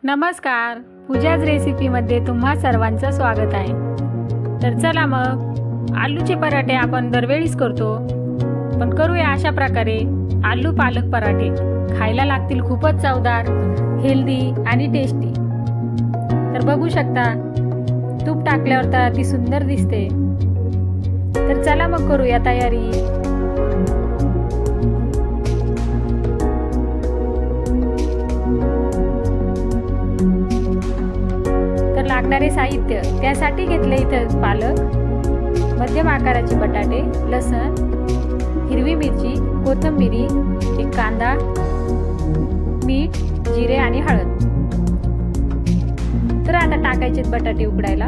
नमस्कार, पूजाज रेसिपीमध्ये तुम्हा सर्वांचं स्वागत आहे। तर चला मग आलूचे पराठे आपण दरवेळीच करतो, पण करूया अशा प्रकारे आलू पालक पराठे। खायला लागतील खूपच चवदार, हेल्दी आणि टेस्टी। तर बघू शकता तूप टाकल्यावर तर ती सुंदर दिसते। तर चला मग करूया तयारी। लागणारे साहित्य त्यासाठी घेतले इथे पालक, मध्यम आकाराचे बटाटे, लसूण, हिरवी मिरची, कोथिंबीर, एक कांदा, मीठ, जिरे आणि हळद। तर आता टाकायचे बटाटे उकडायला।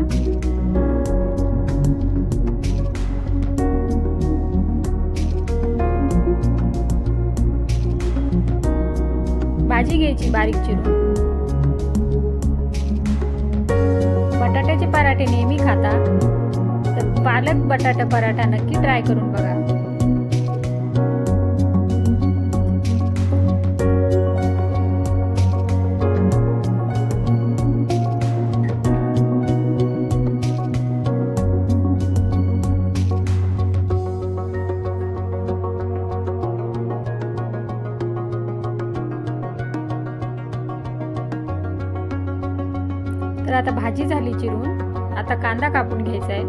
भाजी घ्यायची बारीक चिरून। बटाट्याचे पराठे नेहमी खाता तर पालक बटाटा पराठा नक्की ट्राय करून बघा। तर आता भाजी झाली चिरून, आता कांदा कापून घ्यायचा आहे।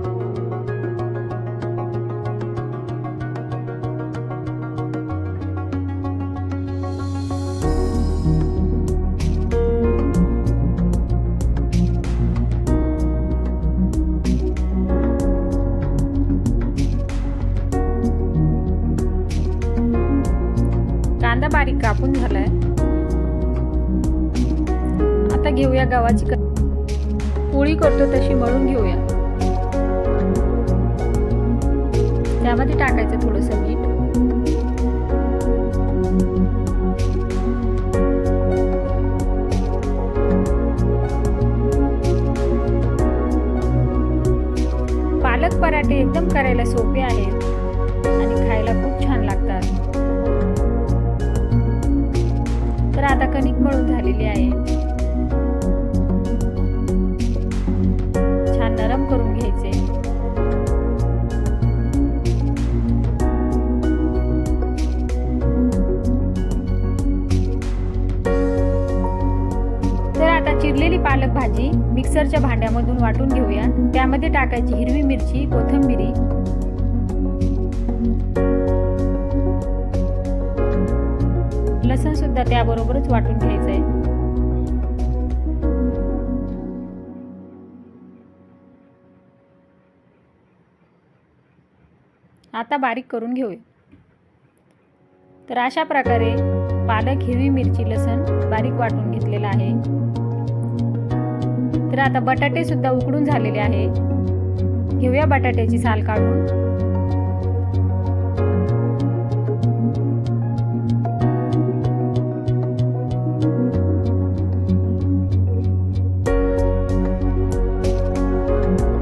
कांदा बारीक कापून झालाय। आता घेऊया गव्हाची पोळी करतो तशी मळून घेऊया। त्यामध्ये टाकायचं थोडंसं मीठ, पालक पराठे एकदम करायला सोपे आहेत आणि खायला खूप छान लागतात। तर आता कणिक मळून झालेली आहे, नरम करून घ्यायचे। तर आता चिरलेली पालक भाजी मिक्सरच्या भांड्यामधून वाटून घेऊया। त्यामध्ये टाकायची हिरवी मिरची, कोथिंबीर, लसूण सुद्धा त्याबरोबरच वाटून घ्यायचंय। आता बारीक करून घेऊया। तर अशा प्रकारे पालक, हिरवी मिरची, लसूण बारीक वाटून घेतलेला आहे। तर आता बटाटे सुद्धा उकडून झालेले आहे। घेऊया बटाट्याची साल काढून।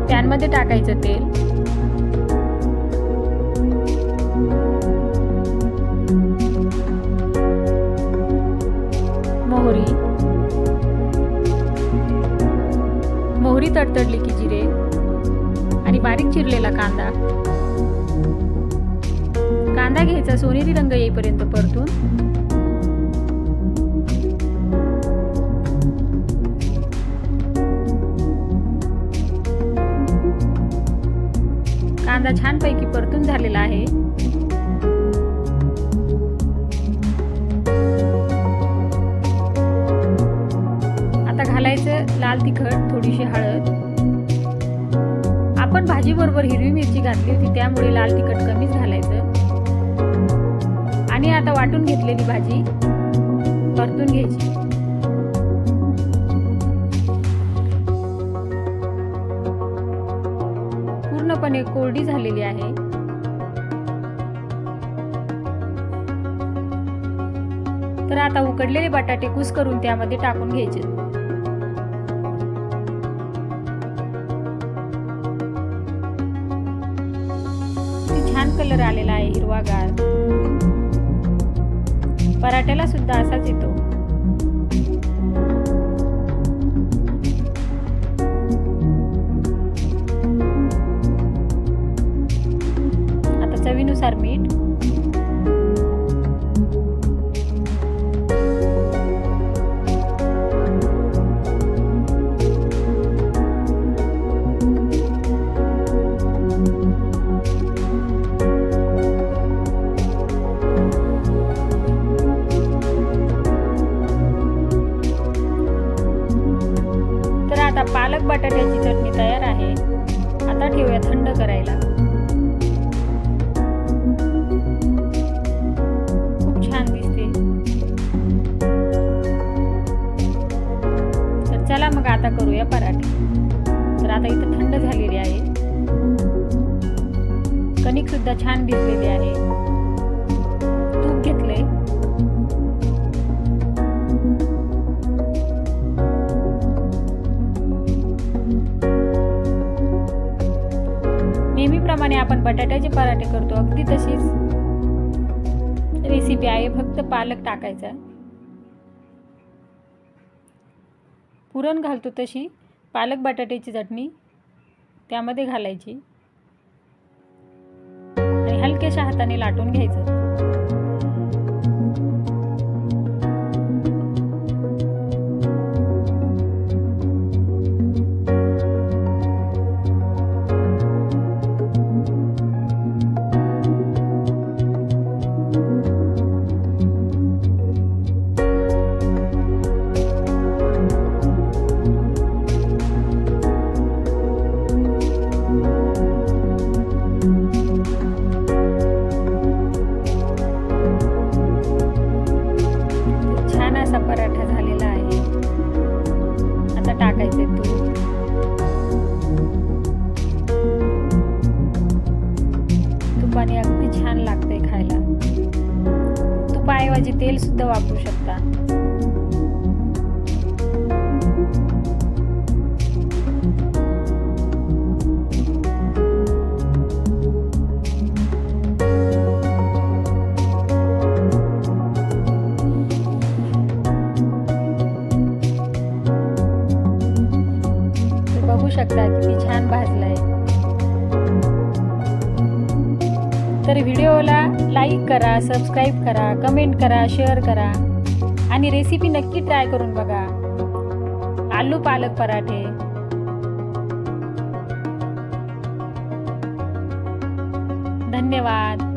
पॅनमध्ये टाकायचं तेल, मोहरी तडतडली की जिरे आणि बारीक चिरलेला कांदा घ्यायचा, सोनेरी रंग येईपर्यंत परतून। कांदा छानपैकी परतून झालेला आहे। घालायचं लाल तिखट, थोडीशी हळद। आपण भाजी बरोबर हिरवी मिरची घातली होती त्यामुळे लाल तिखट कमीच घालायचं। आणि आता वाटून घेतलेली भाजी परतून घ्यायची। पूर्णपणे कोरडी झालेली आहे। तर आता उकडलेले बटाटे कुस करून त्यामध्ये टाकून घ्यायचे। छान कलर आलेला आहे, हिरवागार। पराठ्याला सुद्धा असाच येतो। आता पालक बटाट्याची चटणी तयार आहे. आता ठेवूया थंड करायला. खूप छान दिसते. तर चला मग आता करूया पराठे. तर आता इथे थंड झालेली आहे. कणिक सुद्धा छान भिजलेली आहे. तूप घेतले. नेहमीप्रमाणे आपण बटाट्याचे पराठे करतो अगदी तशीच रेसिपी आहे. फक्त पालक टाकायचा. पुरण घालतो तशी पालक बटाट्याची चटणी त्यामध्ये घालायची आणि हलक्याशा हाताने लाटून घ्यायचं. पराठा झालेला आहे. आता टाकायचे तूप. तुपाने अगदी छान लागते खायला. तुपाऐवजी तेल सुद्धा वापरू शकता. बघू शकता किती छान भाजलाय. तर व्हिडिओला लाईक करा, सबस्क्राईब करा, कमेंट करा, शेअर करा आणि रेसिपी नक्की ट्राय करून बघा. आलू पालक पराठे. धन्यवाद.